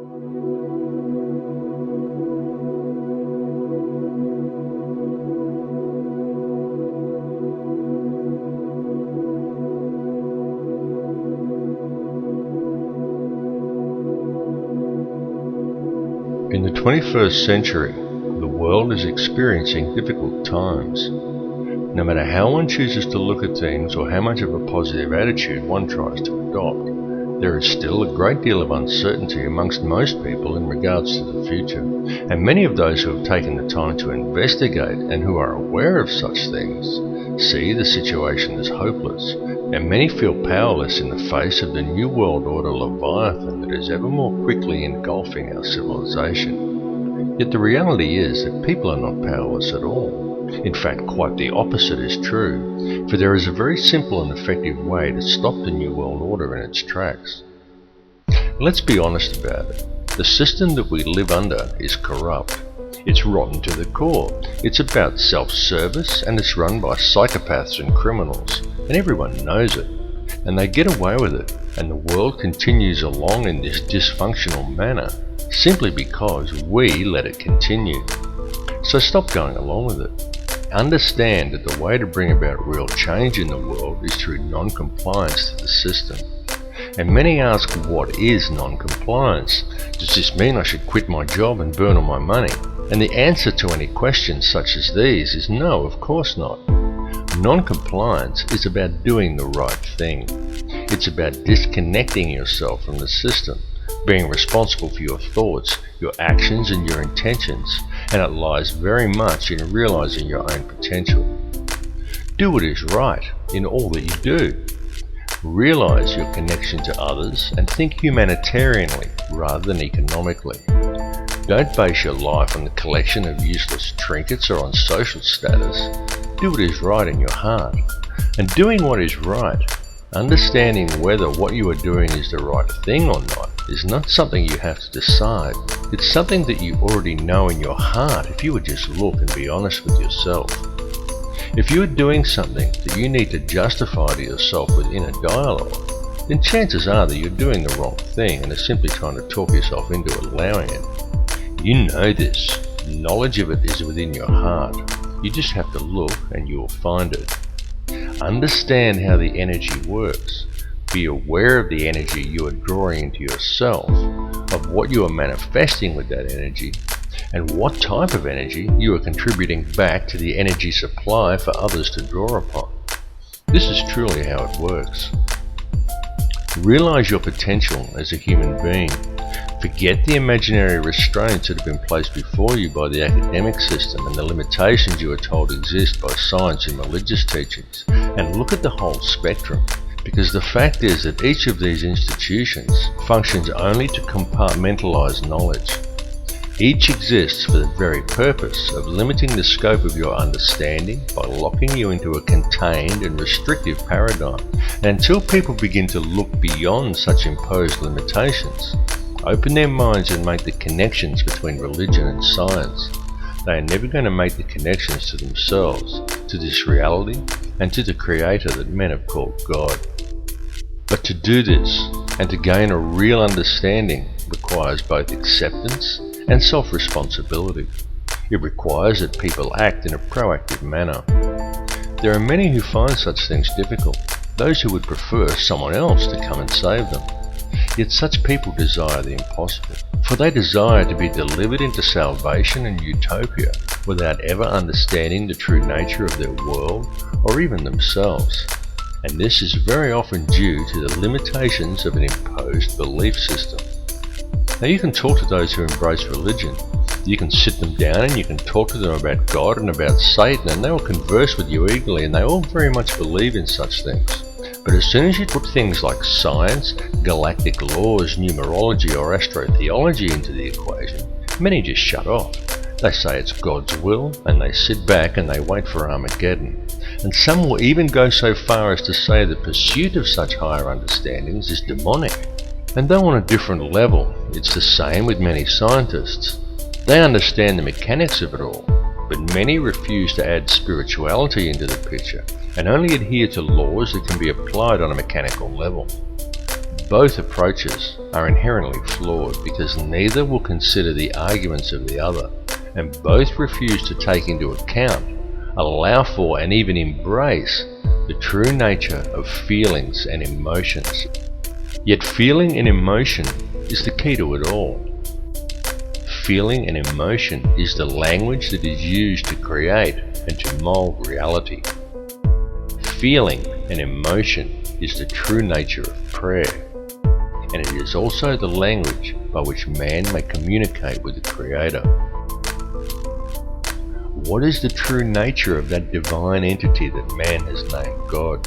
In the 21st century, the world is experiencing difficult times. No matter how one chooses to look at things or how much of a positive attitude one tries to adopt, there is still a great deal of uncertainty amongst most people in regards to the future, and many of those who have taken the time to investigate and who are aware of such things see the situation as hopeless, and many feel powerless in the face of the New World Order Leviathan that is ever more quickly engulfing our civilization. Yet the reality is that people are not powerless at all. In fact, quite the opposite is true, for there is a very simple and effective way to stop the New World Order in its tracks. Let's be honest about it. The system that we live under is corrupt. It's rotten to the core. It's about self-service, and it's run by psychopaths and criminals, and everyone knows it. And they get away with it, and the world continues along in this dysfunctional manner, simply because we let it continue. So stop going along with it. Understand that the way to bring about real change in the world is through non-compliance to the system. And many ask, what is non-compliance? Does this mean I should quit my job and burn all my money? And the answer to any questions such as these is no, of course not. Non-compliance is about doing the right thing. It's about disconnecting yourself from the system, being responsible for your thoughts, your actions and your intentions, and it lies very much in realizing your own potential. Do what is right in all that you do. Realize your connection to others and think humanitarianly rather than economically. Don't base your life on the collection of useless trinkets or on social status. Do what is right in your heart. And doing what is right, understanding whether what you are doing is the right thing or not, is not something you have to decide. It's something that you already know in your heart if you would just look and be honest with yourself. If you are doing something that you need to justify to yourself within a dialogue, then chances are that you're doing the wrong thing and are simply trying to talk yourself into allowing it. You know this. Knowledge of it is within your heart. You just have to look and you will find it. Understand how the energy works. Be aware of the energy you are drawing into yourself, of what you are manifesting with that energy, and what type of energy you are contributing back to the energy supply for others to draw upon. This is truly how it works. Realize your potential as a human being. Forget the imaginary restraints that have been placed before you by the academic system and the limitations you are told exist by science and religious teachings, and look at the whole spectrum. Because the fact is that each of these institutions functions only to compartmentalize knowledge. Each exists for the very purpose of limiting the scope of your understanding by locking you into a contained and restrictive paradigm. And until people begin to look beyond such imposed limitations, open their minds and make the connections between religion and science, they are never going to make the connections to themselves, to this reality, and to the Creator that men have called God. But to do this, and to gain a real understanding, requires both acceptance and self-responsibility. It requires that people act in a proactive manner. There are many who find such things difficult, those who would prefer someone else to come and save them. Yet such people desire the impossible, for they desire to be delivered into salvation and utopia without ever understanding the true nature of their world or even themselves. And this is very often due to the limitations of an imposed belief system. Now you can talk to those who embrace religion. You can sit them down and you can talk to them about God and about Satan, and they will converse with you eagerly, and they all very much believe in such things. But as soon as you put things like science, galactic laws, numerology or astrotheology into the equation, many just shut off. They say it's God's will, and they sit back and they wait for Armageddon. And some will even go so far as to say the pursuit of such higher understandings is demonic. And though on a different level, it's the same with many scientists. They understand the mechanics of it all, but many refuse to add spirituality into the picture and only adhere to laws that can be applied on a mechanical level. both approaches are inherently flawed because neither will consider the arguments of the other, and both refuse to take into account, allow for, and even embrace the true nature of feelings and emotions. Yet feeling and emotion is the key to it all. Feeling and emotion is the language that is used to create and to mold reality. Feeling and emotion is the true nature of prayer, and it is also the language by which man may communicate with the Creator. What is the true nature of that divine entity that man has named God?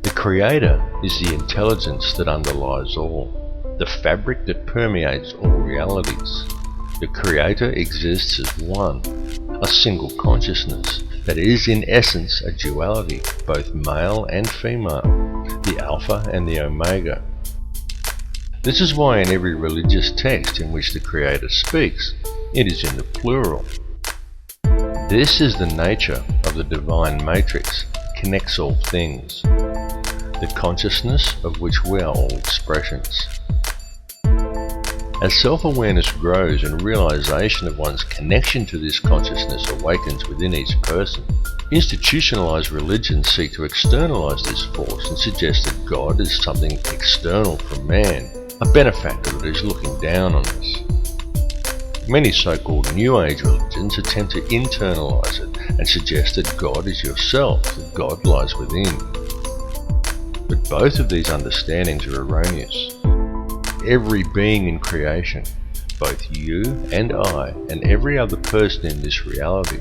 The Creator is the intelligence that underlies all, the fabric that permeates all realities. The Creator exists as one, a single consciousness that is in essence a duality, both male and female, the Alpha and the Omega. This is why in every religious text in which the Creator speaks, it is in the plural. This is the nature of the divine matrix, connects all things, the consciousness of which we are all expressions. As self-awareness grows and realization of one's connection to this consciousness awakens within each person, institutionalized religions seek to externalize this force and suggest that God is something external from man, a benefactor that is looking down on us. Many so-called New Age religions attempt to internalize it and suggest that God is yourself, that God lies within. But both of these understandings are erroneous. Every being in creation, both you and I and every other person in this reality,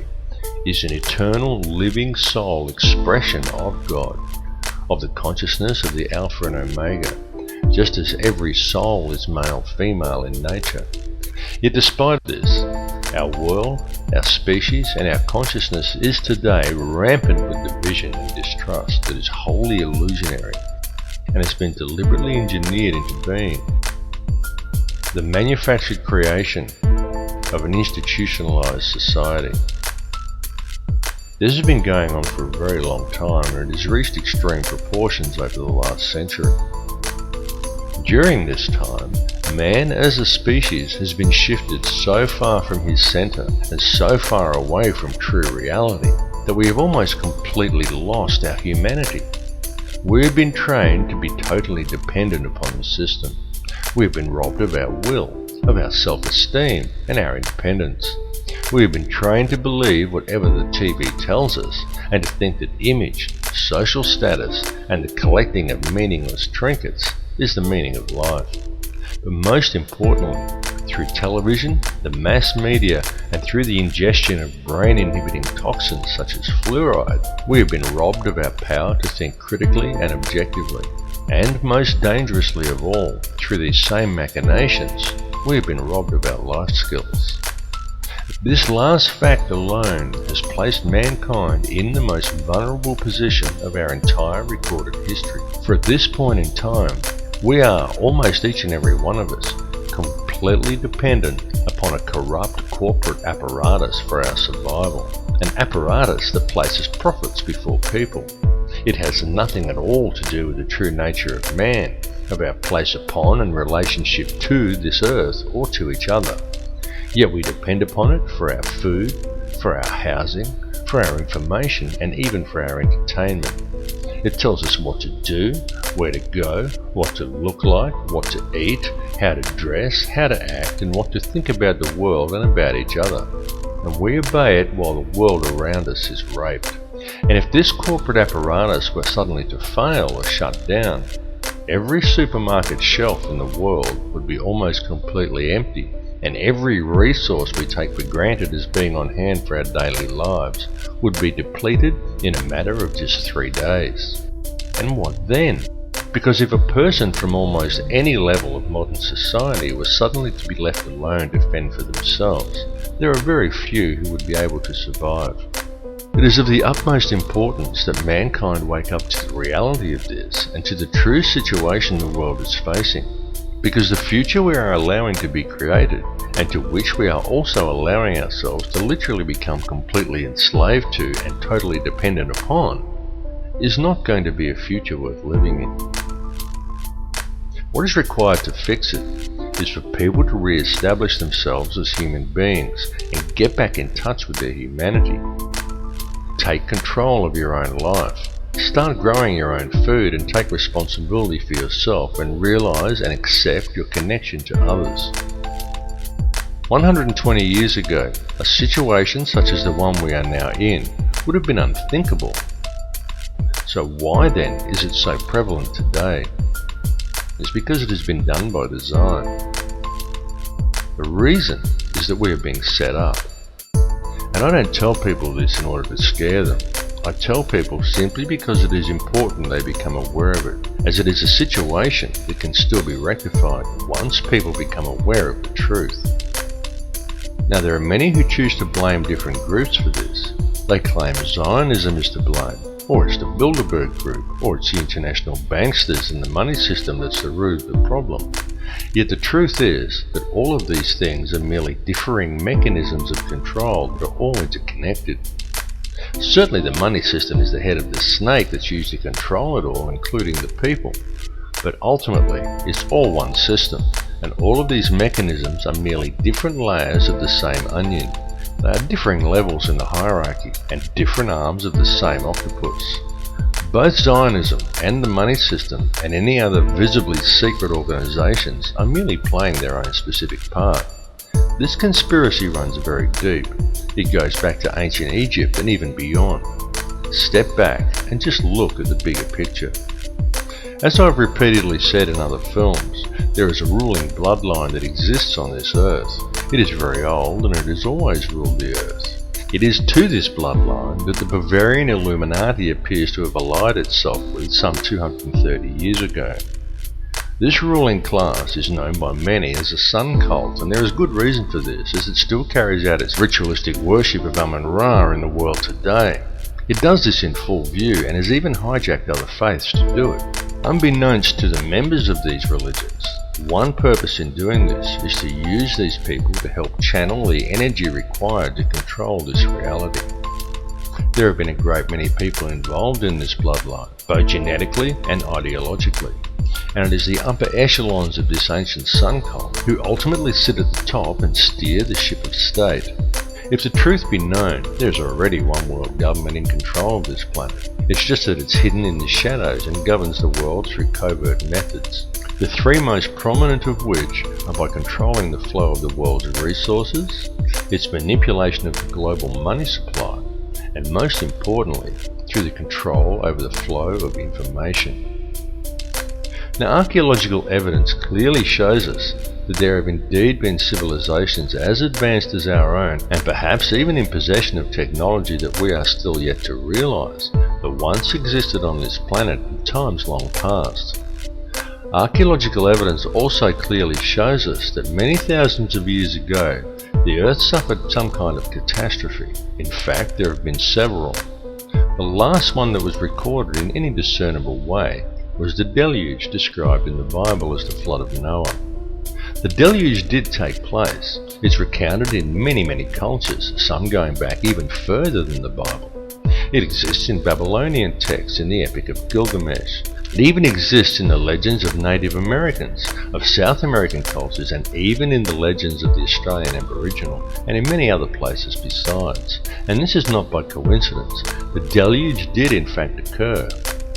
is an eternal living soul expression of God, of the consciousness of the Alpha and Omega, just as every soul is male-female in nature. Yet despite this, our world, our species and our consciousness is today rampant with division and distrust that is wholly illusionary and has been deliberately engineered into being. The manufactured creation of an institutionalized society. This has been going on for a very long time, and it has reached extreme proportions over the last century. During this time, man as a species has been shifted so far from his center and so far away from true reality that we have almost completely lost our humanity. We have been trained to be totally dependent upon the system. We have been robbed of our will, of our self-esteem and our independence. We have been trained to believe whatever the TV tells us and to think that image, social status and the collecting of meaningless trinkets is the meaning of life. But most importantly, through television, the mass media and through the ingestion of brain-inhibiting toxins such as fluoride, we have been robbed of our power to think critically and objectively. And most dangerously of all, through these same machinations, we have been robbed of our life skills. This last fact alone has placed mankind in the most vulnerable position of our entire recorded history. For at this point in time, we are, almost each and every one of us, completely dependent upon a corrupt corporate apparatus for our survival. An apparatus that places profits before people. It has nothing at all to do with the true nature of man, of our place upon and relationship to this earth or to each other. Yet we depend upon it for our food, for our housing, for our information, and even for our entertainment. It tells us what to do, where to go, what to look like, what to eat, how to dress, how to act, and what to think about the world and about each other. And we obey it while the world around us is raped. And if this corporate apparatus were suddenly to fail or shut down, every supermarket shelf in the world would be almost completely empty, and every resource we take for granted as being on hand for our daily lives would be depleted in a matter of just 3 days. And what then? Because if a person from almost any level of modern society was suddenly to be left alone to fend for themselves, there are very few who would be able to survive. It is of the utmost importance that mankind wake up to the reality of this and to the true situation the world is facing, because the future we are allowing to be created, and to which we are also allowing ourselves to literally become completely enslaved to and totally dependent upon, is not going to be a future worth living in. What is required to fix it is for people to re-establish themselves as human beings and get back in touch with their humanity. Take control of your own life. Start growing your own food and take responsibility for yourself and realize and accept your connection to others. 120 years ago, a situation such as the one we are now in would have been unthinkable. So why then is it so prevalent today? It's because it has been done by design. The reason is that we are being set up. And I don't tell people this in order to scare them. I tell people simply because it is important they become aware of it, as it is a situation that can still be rectified once people become aware of the truth. Now there are many who choose to blame different groups for this. They claim Zionism is to blame, or it's the Bilderberg Group, or it's the international banksters and the money system that's the root of the problem. Yet the truth is that all of these things are merely differing mechanisms of control that are all interconnected. Certainly the money system is the head of the snake that's used to control it all, including the people. But ultimately, it's all one system, and all of these mechanisms are merely different layers of the same onion. They are differing levels in the hierarchy, and different arms of the same octopus. Both Zionism and the money system and any other visibly secret organizations are merely playing their own specific part. This conspiracy runs very deep. It goes back to ancient Egypt and even beyond. Step back and just look at the bigger picture. As I've repeatedly said in other films, there is a ruling bloodline that exists on this earth. It is very old and it has always ruled the earth. It is to this bloodline that the Bavarian Illuminati appears to have allied itself with some 230 years ago. This ruling class is known by many as the Sun Cult, and there is good reason for this, as it still carries out its ritualistic worship of Amun-Ra in the world today. It does this in full view and has even hijacked other faiths to do it. Unbeknownst to the members of these religions, one purpose in doing this is to use these people to help channel the energy required to control this reality. There have been a great many people involved in this bloodline, both genetically and ideologically, and it is the upper echelons of this ancient sun cult who ultimately sit at the top and steer the ship of state. If the truth be known, there is already one world government in control of this planet. It's just that it's hidden in the shadows and governs the world through covert methods. The three most prominent of which are by controlling the flow of the world's resources, its manipulation of the global money supply, and most importantly, through the control over the flow of information. Now, archaeological evidence clearly shows us that there have indeed been civilizations as advanced as our own, and perhaps even in possession of technology that we are still yet to realize, that once existed on this planet in times long past. Archaeological evidence also clearly shows us that many thousands of years ago, the Earth suffered some kind of catastrophe. In fact, there have been several. The last one that was recorded in any discernible way was the deluge described in the Bible as the flood of Noah. The deluge did take place. It's recounted in many cultures, some going back even further than the Bible. It exists in Babylonian texts in the Epic of Gilgamesh. It even exists in the legends of Native Americans, of South American cultures, and even in the legends of the Australian Aboriginal, and in many other places besides. And this is not by coincidence. The deluge did in fact occur.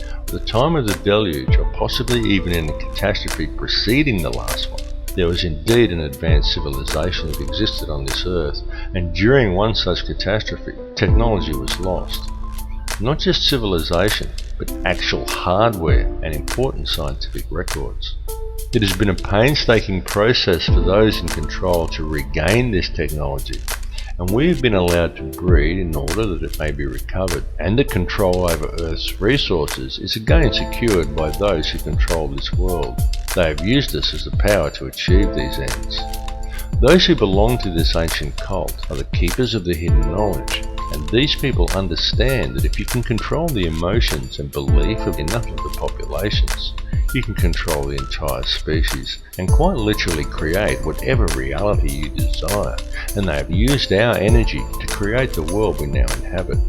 At the time of the deluge, or possibly even in the catastrophe preceding the last one, there was indeed an advanced civilization that existed on this earth, and during one such catastrophe, technology was lost. Not just civilization, but actual hardware and important scientific records. It has been a painstaking process for those in control to regain this technology, and we have been allowed to breed in order that it may be recovered, and the control over Earth's resources is again secured by those who control this world. They have used us as the power to achieve these ends. Those who belong to this ancient cult are the keepers of the hidden knowledge, and these people understand that if you can control the emotions and belief of enough of the populations, you can control the entire species and quite literally create whatever reality you desire, and they have used our energy to create the world we now inhabit.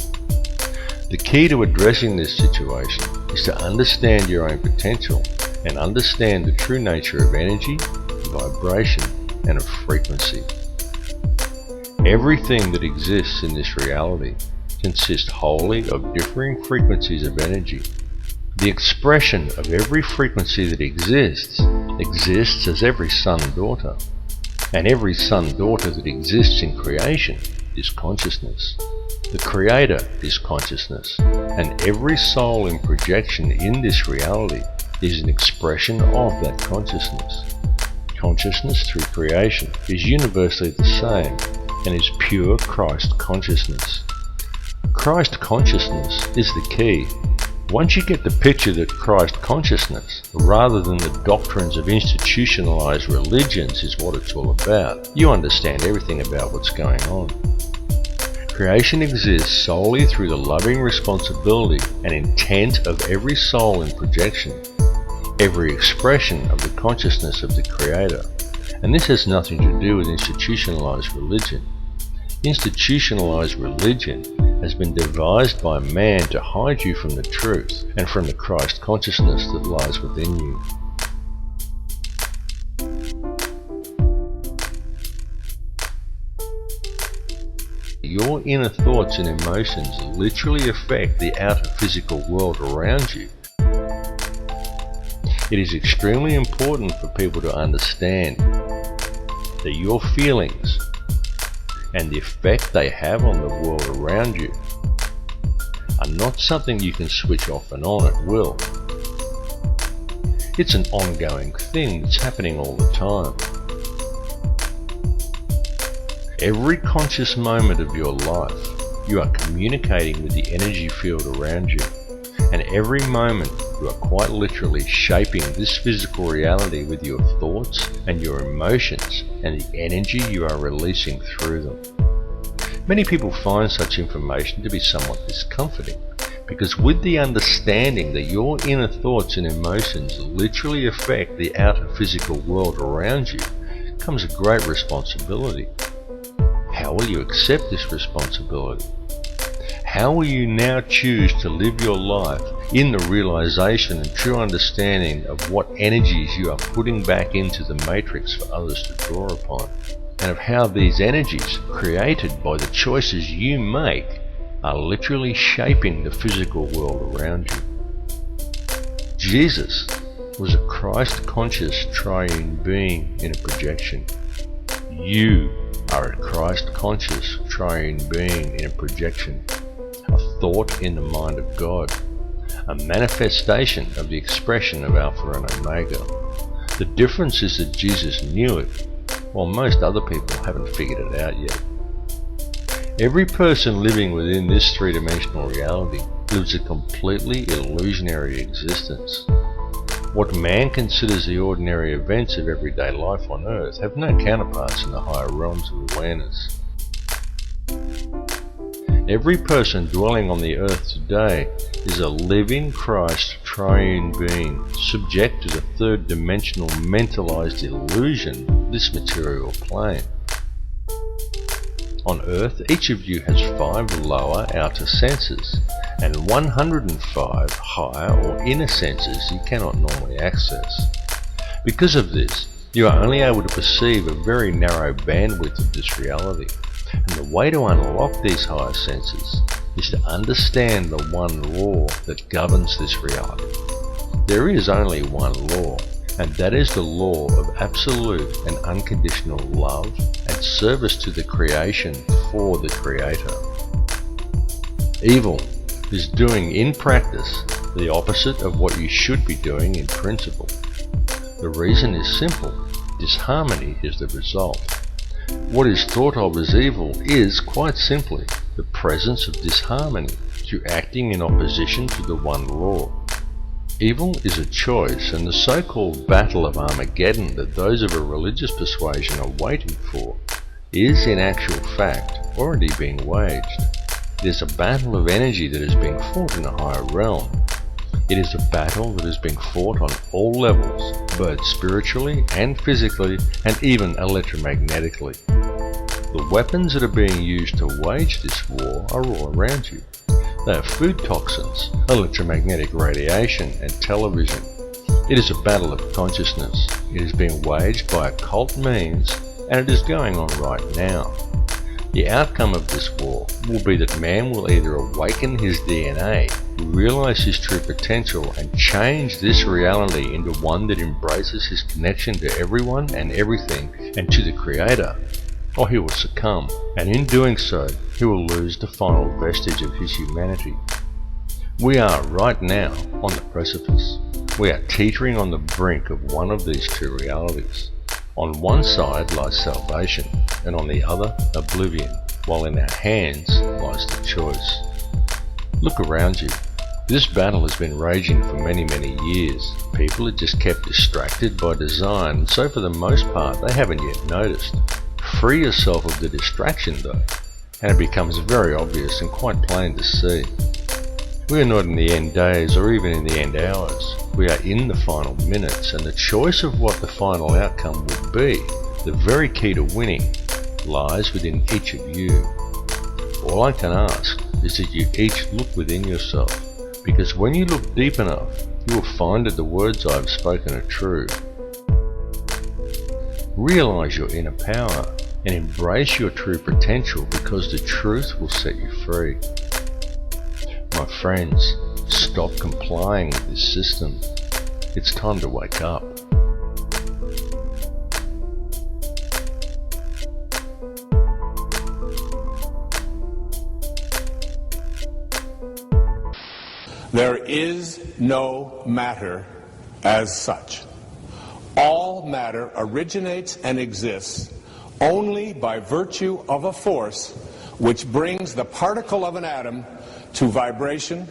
The key to addressing this situation is to understand your own potential and understand the true nature of energy, vibration, and of frequency. Everything that exists in this reality consists wholly of differing frequencies of energy. The expression of every frequency that exists as every son-daughter, and every son-daughter that exists in creation is consciousness. The Creator is consciousness, and every soul in projection in this reality is an expression of that consciousness. Consciousness through creation is universally the same and is pure Christ consciousness. Christ consciousness is the key. Once you get the picture that Christ consciousness, rather than the doctrines of institutionalized religions, is what it's all about, you understand everything about what's going on. Creation exists solely through the loving responsibility and intent of every soul in projection, every expression of the consciousness of the Creator. And this has nothing to do with institutionalized religion. Institutionalized religion has been devised by man to hide you from the truth and from the Christ consciousness that lies within you. Your inner thoughts and emotions literally affect the outer physical world around you. It is extremely important for people to understand that your feelings and the effect they have on the world around you are not something you can switch off and on at will. It's an ongoing thing that's happening all the time. Every conscious moment of your life, you are communicating with the energy field around you, and every moment you are quite literally shaping this physical reality with your thoughts and your emotions and the energy you are releasing through them. Many people find such information to be somewhat discomforting, because with the understanding that your inner thoughts and emotions literally affect the outer physical world around you comes a great responsibility. How will you accept this responsibility? How will you now choose to live your life in the realization and true understanding of what energies you are putting back into the matrix for others to draw upon, and of how these energies, created by the choices you make, are literally shaping the physical world around you? Jesus was a Christ-conscious triune being in a projection. You are a Christ-conscious triune being in a projection, a thought in the mind of God, a manifestation of the expression of Alpha and Omega. The difference is that Jesus knew it, while most other people haven't figured it out yet. Every person living within this three-dimensional reality lives a completely illusionary existence. What man considers the ordinary events of everyday life on Earth have no counterparts in the higher realms of awareness. Every person dwelling on the Earth today is a living Christ triune being, subject to the third-dimensional mentalized illusion of this material plane. On Earth, each of you has 5 lower outer senses, and 105 higher or inner senses you cannot normally access. Because of this, you are only able to perceive a very narrow bandwidth of this reality, and the way to unlock these higher senses is to understand the one law that governs this reality. There is only one law, and that is the law of absolute and unconditional love and service to the creation for the Creator. Evil is doing in practice the opposite of what you should be doing in principle. The reason is simple: disharmony is the result. What is thought of as evil is, quite simply, the presence of disharmony through acting in opposition to the one law. Evil is a choice, and the so-called battle of Armageddon that those of a religious persuasion are waiting for is, in actual fact, already being waged. It is a battle of energy that is being fought in a higher realm. It is a battle that is being fought on all levels, both spiritually and physically, and even electromagnetically. The weapons that are being used to wage this war are all around you. They are food toxins, electromagnetic radiation, and television. It is a battle of consciousness. It is being waged by occult means, and it is going on right now. The outcome of this war will be that man will either awaken his DNA, realize his true potential, and change this reality into one that embraces his connection to everyone and everything and to the Creator, or he will succumb, and in doing so, he will lose the final vestige of his humanity. We are right now on the precipice. We are teetering on the brink of one of these two realities. On one side lies salvation, and on the other, oblivion, while in our hands lies the choice. Look around you. This battle has been raging for many, many years. People are just kept distracted by design, and so for the most part, they haven't yet noticed. Free yourself of the distraction though, and it becomes very obvious and quite plain to see. We are not in the end days or even in the end hours. We are in the final minutes, and the choice of what the final outcome will be, the very key to winning, lies within each of you. All I can ask is that you each look within yourself, because when you look deep enough, you will find that the words I have spoken are true. Realize your inner power and embrace your true potential, because the truth will set you free. My friends, stop complying with this system. It's time to wake up. There is no matter as such. All matter originates and exists only by virtue of a force which brings the particle of an atom to vibration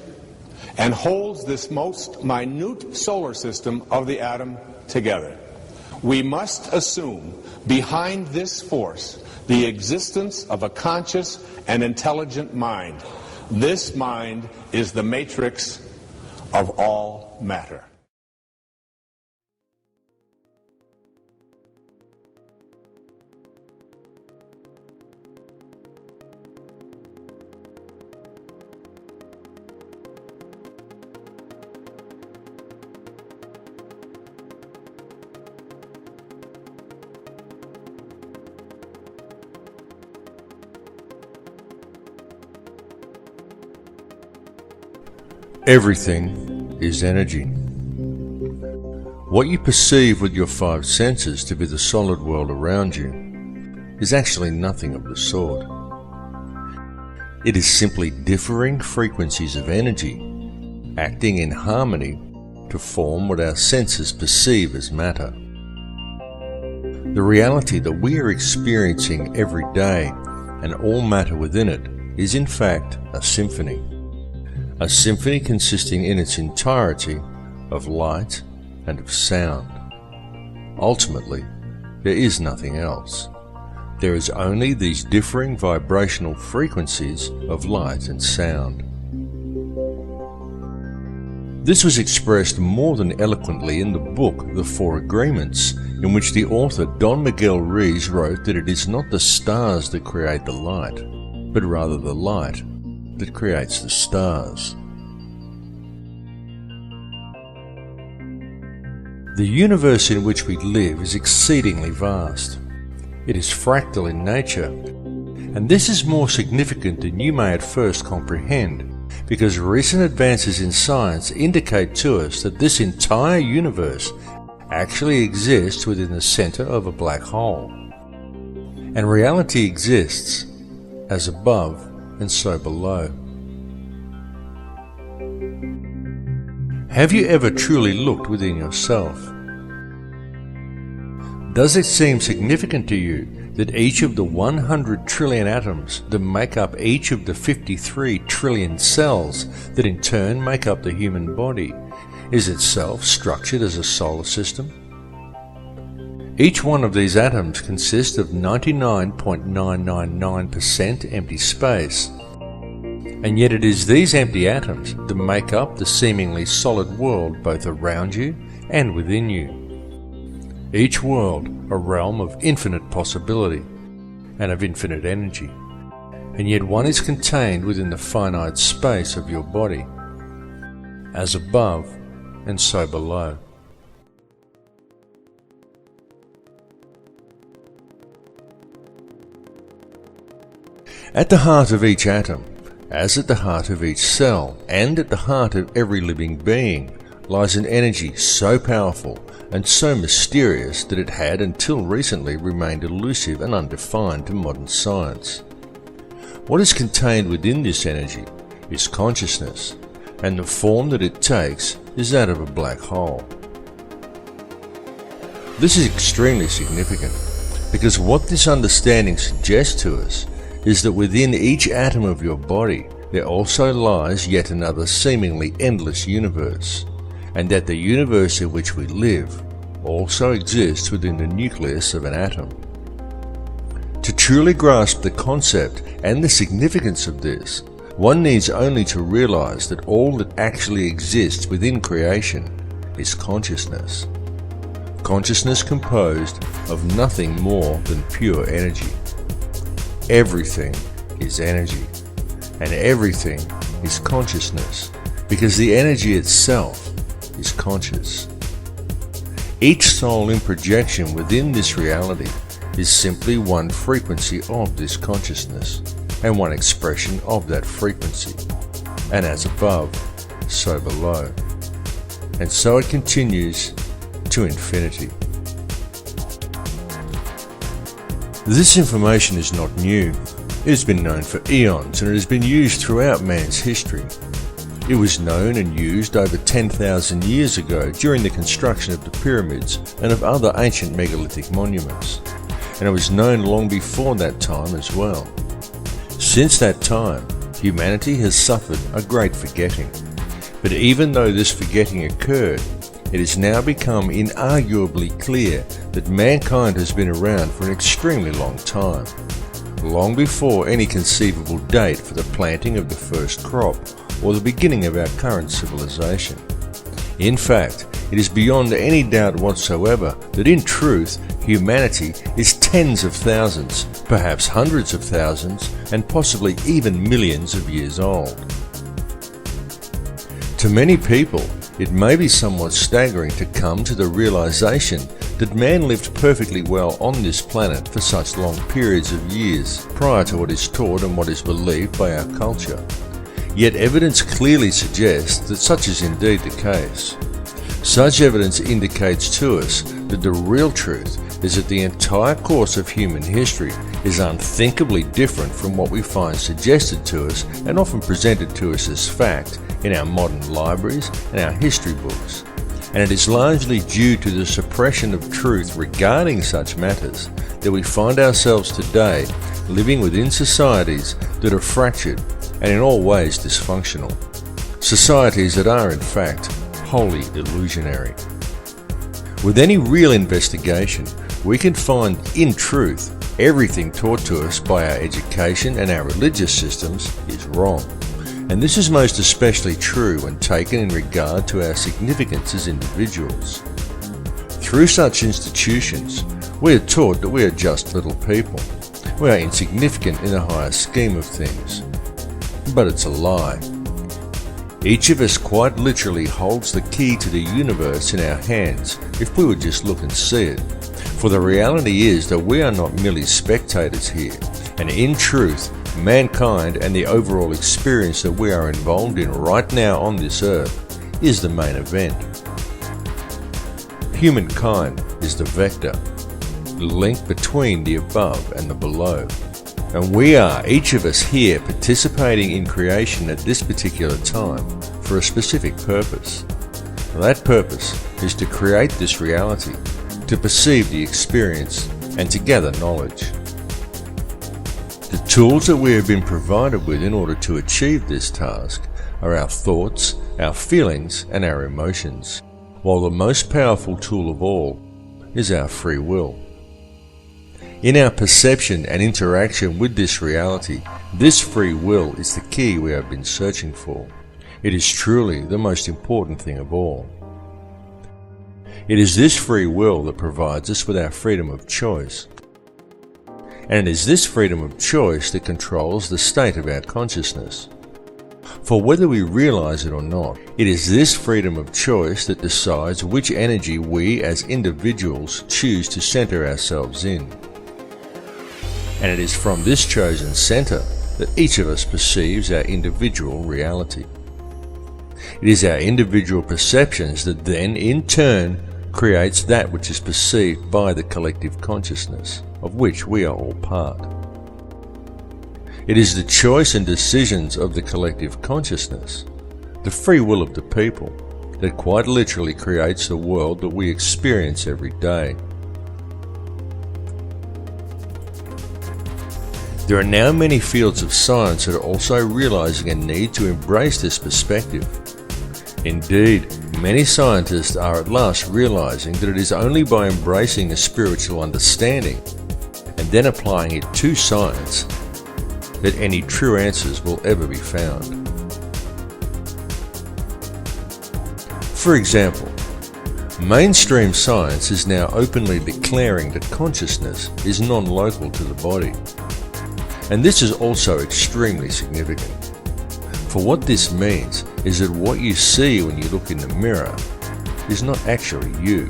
and holds this most minute solar system of the atom together. We must assume behind this force the existence of a conscious and intelligent mind. This mind is the matrix of all matter. Everything is energy. What you perceive with your five senses to be the solid world around you is actually nothing of the sort. It is simply differing frequencies of energy acting in harmony to form what our senses perceive as matter. The reality that we are experiencing every day and all matter within it is in fact a symphony. A symphony consisting in its entirety of light and of sound. Ultimately, there is nothing else. There is only these differing vibrational frequencies of light and sound. This was expressed more than eloquently in the book The Four Agreements, in which the author Don Miguel Ruiz wrote that it is not the stars that create the light, but rather the light that creates the stars. The universe in which we live is exceedingly vast. It is fractal in nature, and this is more significant than you may at first comprehend, because recent advances in science indicate to us that this entire universe actually exists within the center of a black hole. And reality exists as above and so below. Have you ever truly looked within yourself? Does it seem significant to you that each of the 100 trillion atoms that make up each of the 53 trillion cells that in turn make up the human body is itself structured as a solar system? Each one of these atoms consists of 99.999% empty space, and yet it is these empty atoms that make up the seemingly solid world both around you and within you. Each world a realm of infinite possibility and of infinite energy, and yet one is contained within the finite space of your body, as above and so below. At the heart of each atom, as at the heart of each cell, and at the heart of every living being, lies an energy so powerful and so mysterious that it had until recently remained elusive and undefined to modern science. What is contained within this energy is consciousness, and the form that it takes is that of a black hole. This is extremely significant, because what this understanding suggests to us is that within each atom of your body there also lies yet another seemingly endless universe, and that the universe in which we live also exists within the nucleus of an atom. To truly grasp the concept and the significance of this, one needs only to realize that all that actually exists within creation is consciousness. Consciousness composed of nothing more than pure energy. Everything is energy, and everything is consciousness, because the energy itself is conscious. Each soul in projection within this reality is simply one frequency of this consciousness, and one expression of that frequency, and as above, so below. And so it continues to infinity. This information is not new. It has been known for eons, and it has been used throughout man's history. It was known and used over 10,000 years ago during the construction of the pyramids and of other ancient megalithic monuments, and it was known long before that time as well. Since that time, humanity has suffered a great forgetting, but even though this forgetting occurred, it has now become inarguably clear that mankind has been around for an extremely long time, long before any conceivable date for the planting of the first crop or the beginning of our current civilization. In fact, it is beyond any doubt whatsoever that in truth, humanity is tens of thousands, perhaps hundreds of thousands, and possibly even millions of years old. To many people, it may be somewhat staggering to come to the realization that man lived perfectly well on this planet for such long periods of years prior to what is taught and what is believed by our culture. Yet evidence clearly suggests that such is indeed the case. Such evidence indicates to us that the real truth is that the entire course of human history is unthinkably different from what we find suggested to us and often presented to us as fact in our modern libraries and our history books. And it is largely due to the suppression of truth regarding such matters that we find ourselves today living within societies that are fractured and in all ways dysfunctional. Societies that are in fact wholly illusionary. With any real investigation, we can find, in truth, everything taught to us by our education and our religious systems is wrong. And this is most especially true when taken in regard to our significance as individuals. Through such institutions, we are taught that we are just little people. We are insignificant in the higher scheme of things. But it's a lie. Each of us quite literally holds the key to the universe in our hands if we would just look and see it. For the reality is that we are not merely spectators here, and in truth, mankind and the overall experience that we are involved in right now on this earth is the main event. Humankind is the vector, the link between the above and the below. And we are, each of us here, participating in creation at this particular time for a specific purpose. That purpose is to create this reality, to perceive the experience, and to gather knowledge. The tools that we have been provided with in order to achieve this task are our thoughts, our feelings, and our emotions, while the most powerful tool of all is our free will. In our perception and interaction with this reality, this free will is the key we have been searching for. It is truly the most important thing of all. It is this free will that provides us with our freedom of choice. And it is this freedom of choice that controls the state of our consciousness. For whether we realize it or not, it is this freedom of choice that decides which energy we as individuals choose to center ourselves in. And it is from this chosen center that each of us perceives our individual reality. It is our individual perceptions that then, in turn, creates that which is perceived by the collective consciousness, of which we are all part. It is the choice and decisions of the collective consciousness, the free will of the people, that quite literally creates the world that we experience every day. There are now many fields of science that are also realizing a need to embrace this perspective. Indeed, many scientists are at last realizing that it is only by embracing a spiritual understanding and then applying it to science that any true answers will ever be found. For example, mainstream science is now openly declaring that consciousness is non-local to the body. And this is also extremely significant. For what this means is that what you see when you look in the mirror is not actually you.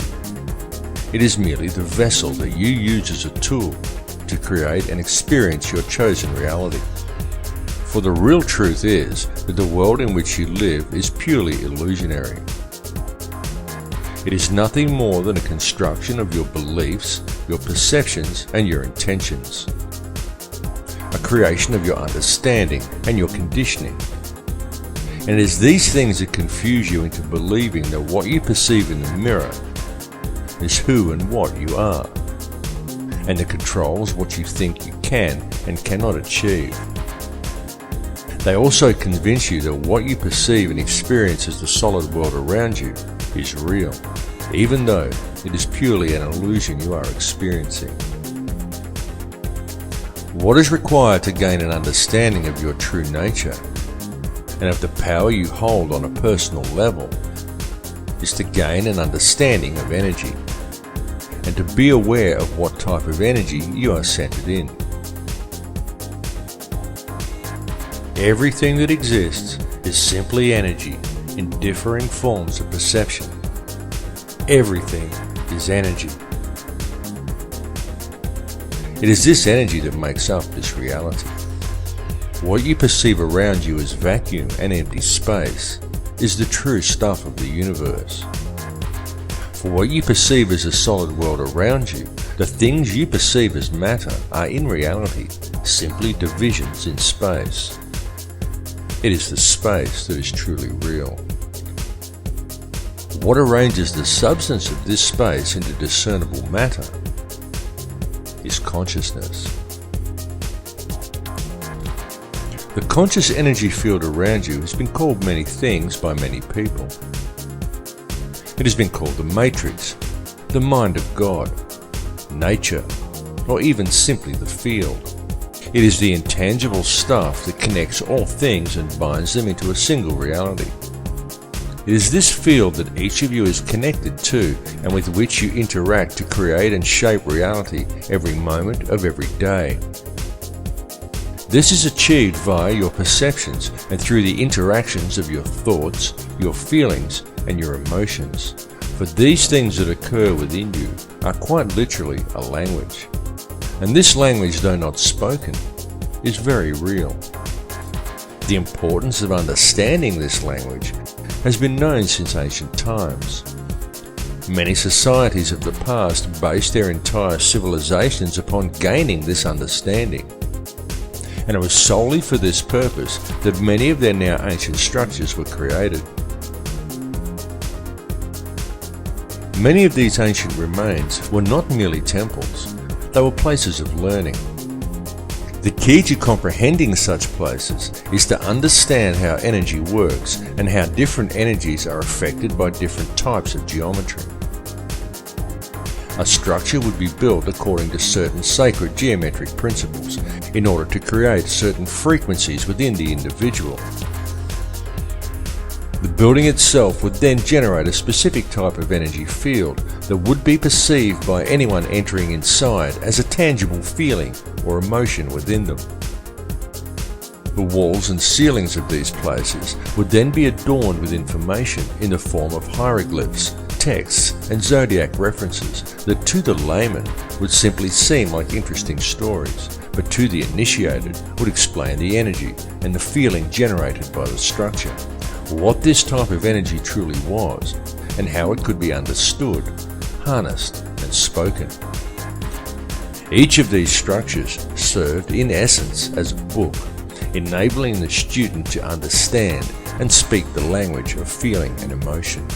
It is merely the vessel that you use as a tool to create and experience your chosen reality. For the real truth is that the world in which you live is purely illusionary. It is nothing more than a construction of your beliefs, your perceptions, and your intentions. A creation of your understanding and your conditioning. And it is these things that confuse you into believing that what you perceive in the mirror is who and what you are, and that controls what you think you can and cannot achieve. They also convince you that what you perceive and experience as the solid world around you is real, even though it is purely an illusion you are experiencing. What is required to gain an understanding of your true nature and of the power you hold on a personal level is to gain an understanding of energy and to be aware of what type of energy you are centered in. Everything that exists is simply energy in differing forms of perception. Everything is energy. It is this energy that makes up this reality. What you perceive around you as vacuum and empty space is the true stuff of the universe. For what you perceive as a solid world around you, the things you perceive as matter are in reality simply divisions in space. It is the space that is truly real. What arranges the substance of this space into discernible matter is consciousness. The conscious energy field around you has been called many things by many people. It has been called the matrix, the mind of God, nature, or even simply the field. It is the intangible stuff that connects all things and binds them into a single reality. It is this field that each of you is connected to and with which you interact to create and shape reality every moment of every day. This is achieved via your perceptions and through the interactions of your thoughts, your feelings, and your emotions. For these things that occur within you are quite literally a language. And this language, though not spoken, is very real. The importance of understanding this language has been known since ancient times. Many societies of the past based their entire civilizations upon gaining this understanding. And it was solely for this purpose that many of their now ancient structures were created. Many of these ancient remains were not merely temples, they were places of learning. The key to comprehending such places is to understand how energy works and how different energies are affected by different types of geometry. A structure would be built according to certain sacred geometric principles in order to create certain frequencies within the individual. The building itself would then generate a specific type of energy field that would be perceived by anyone entering inside as a tangible feeling or emotion within them. The walls and ceilings of these places would then be adorned with information in the form of hieroglyphs, texts and zodiac references that to the layman would simply seem like interesting stories, but to the initiated would explain the energy and the feeling generated by the structure, what this type of energy truly was, and how it could be understood, harnessed, and spoken. Each of these structures served in essence as a book, enabling the student to understand and speak the language of feeling and emotion.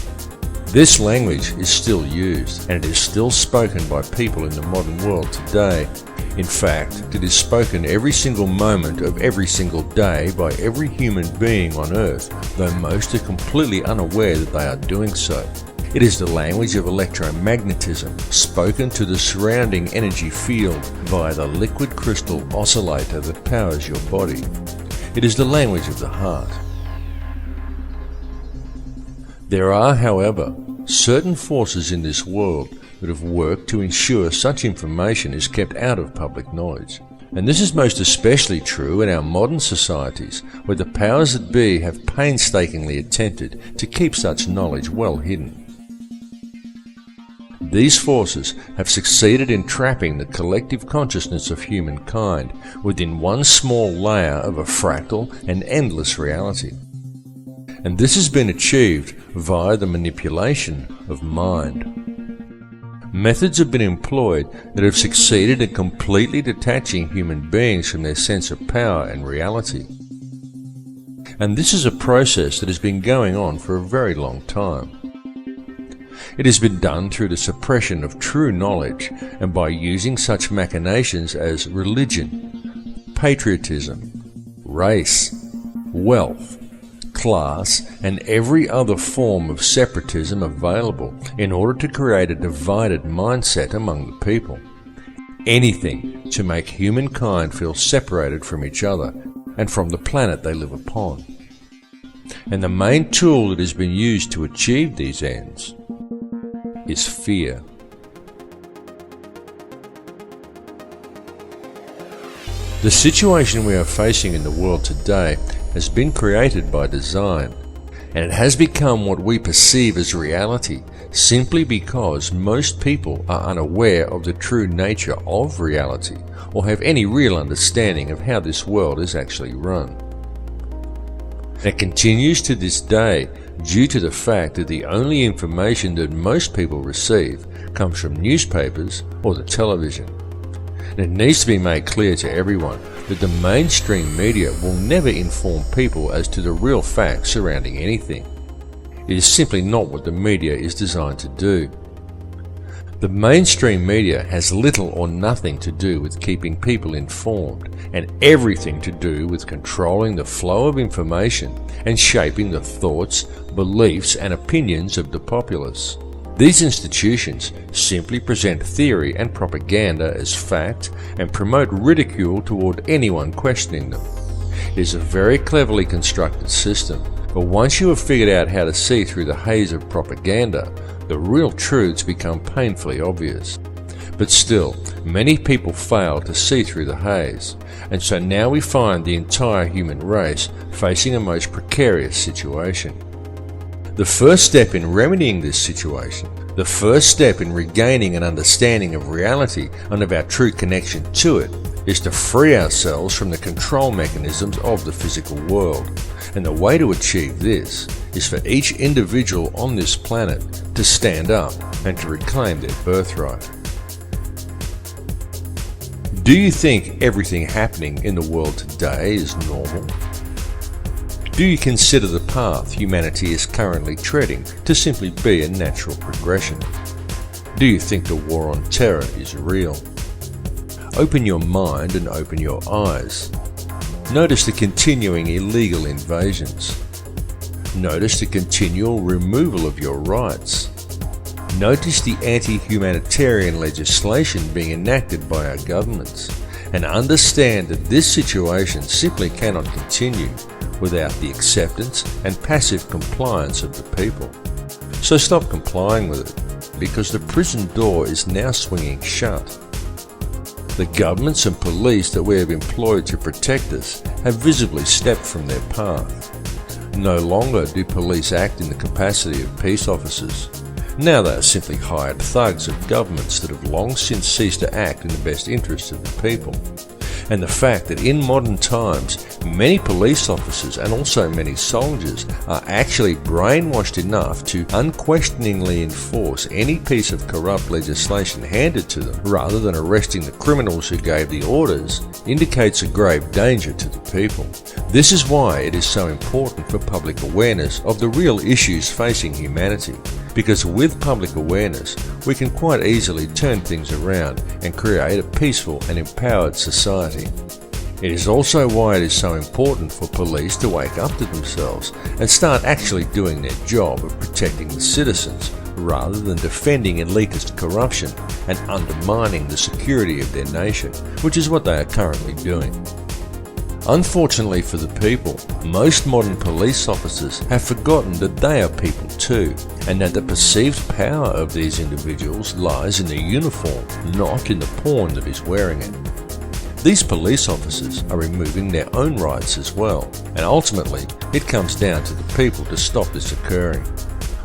This language is still used, and it is still spoken by people in the modern world today. In fact, it is spoken every single moment of every single day by every human being on earth, though most are completely unaware that they are doing so. It is the language of electromagnetism, spoken to the surrounding energy field via the liquid crystal oscillator that powers your body. It is the language of the heart. There are, however, certain forces in this world that have worked to ensure such information is kept out of public knowledge. And this is most especially true in our modern societies, where the powers that be have painstakingly attempted to keep such knowledge well hidden. These forces have succeeded in trapping the collective consciousness of humankind within one small layer of a fractal and endless reality. And this has been achieved via the manipulation of mind. Methods have been employed that have succeeded in completely detaching human beings from their sense of power and reality. And this is a process that has been going on for a very long time. It has been done through the suppression of true knowledge and by using such machinations as religion, patriotism, race, wealth, class, and every other form of separatism available in order to create a divided mindset among the people. Anything to make humankind feel separated from each other and from the planet they live upon. And the main tool that has been used to achieve these ends is fear. The situation we are facing in the world today has been created by design, and it has become what we perceive as reality simply because most people are unaware of the true nature of reality or have any real understanding of how this world is actually run. It continues to this day due to the fact that the only information that most people receive comes from newspapers or the television. And it needs to be made clear to everyone that the mainstream media will never inform people as to the real facts surrounding anything. It is simply not what the media is designed to do. The mainstream media has little or nothing to do with keeping people informed, and everything to do with controlling the flow of information and shaping the thoughts, beliefs, and opinions of the populace. These institutions simply present theory and propaganda as fact and promote ridicule toward anyone questioning them. It is a very cleverly constructed system, but once you have figured out how to see through the haze of propaganda, the real truths become painfully obvious. But still, many people fail to see through the haze, and so now we find the entire human race facing a most precarious situation. The first step in remedying this situation, the first step in regaining an understanding of reality and of our true connection to it, is to free ourselves from the control mechanisms of the physical world. And the way to achieve this is for each individual on this planet to stand up and to reclaim their birthright. Do you think everything happening in the world today is normal? Do you consider the path humanity is currently treading to simply be a natural progression? Do you think the war on terror is real? Open your mind and open your eyes. Notice the continuing illegal invasions. Notice the continual removal of your rights. Notice the anti-humanitarian legislation being enacted by our governments, and understand that this situation simply cannot continue without the acceptance and passive compliance of the people. So stop complying with it, because the prison door is now swinging shut. The governments and police that we have employed to protect us have visibly stepped from their path. No longer do police act in the capacity of peace officers. Now they are simply hired thugs of governments that have long since ceased to act in the best interests of the people. And the fact that in modern times many police officers and also many soldiers are actually brainwashed enough to unquestioningly enforce any piece of corrupt legislation handed to them rather than arresting the criminals who gave the orders indicates a grave danger to the people. This is why it is so important for public awareness of the real issues facing humanity, because with public awareness we can quite easily turn things around and create a peaceful and empowered society. It is also why it is so important for police to wake up to themselves and start actually doing their job of protecting the citizens rather than defending elitist corruption and undermining the security of their nation, which is what they are currently doing. Unfortunately for the people, most modern police officers have forgotten that they are people too, and that the perceived power of these individuals lies in the uniform, not in the pawn that is wearing it. These police officers are removing their own rights as well, and ultimately it comes down to the people to stop this occurring.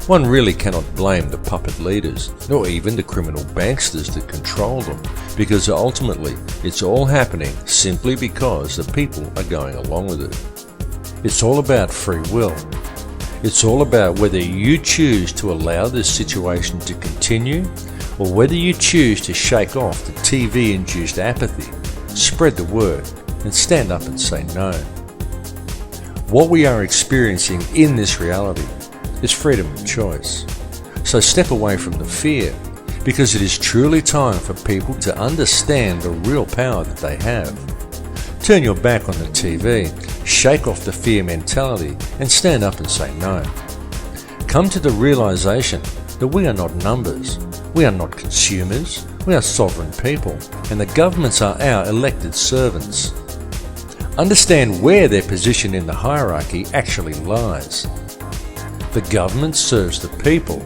One really cannot blame the puppet leaders, nor even the criminal banksters that control them, because ultimately it's all happening simply because the people are going along with it. It's all about free will. It's all about whether you choose to allow this situation to continue, or whether you choose to shake off the TV-induced apathy, spread the word, and stand up and say no. What we are experiencing in this reality is freedom of choice. So step away from the fear, because it is truly time for people to understand the real power that they have. Turn your back on the TV, shake off the fear mentality, and stand up and say no. Come to the realization that we are not numbers, we are not consumers, we are sovereign people, and the governments are our elected servants. Understand where their position in the hierarchy actually lies. The government serves the people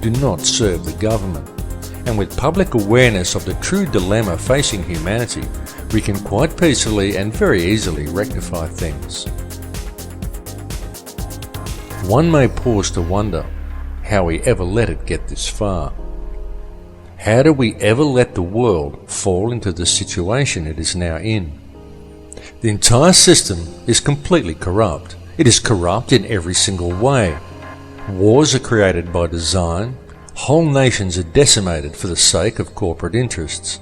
do not serve the government. And with public awareness of the true dilemma facing humanity, we can quite peacefully and very easily rectify things. One may pause to wonder how we ever let it get this far. How do we ever let the world fall into the situation it is now in? The entire system is completely corrupt. It is corrupt in every single way. Wars are created by design. Whole nations are decimated for the sake of corporate interests.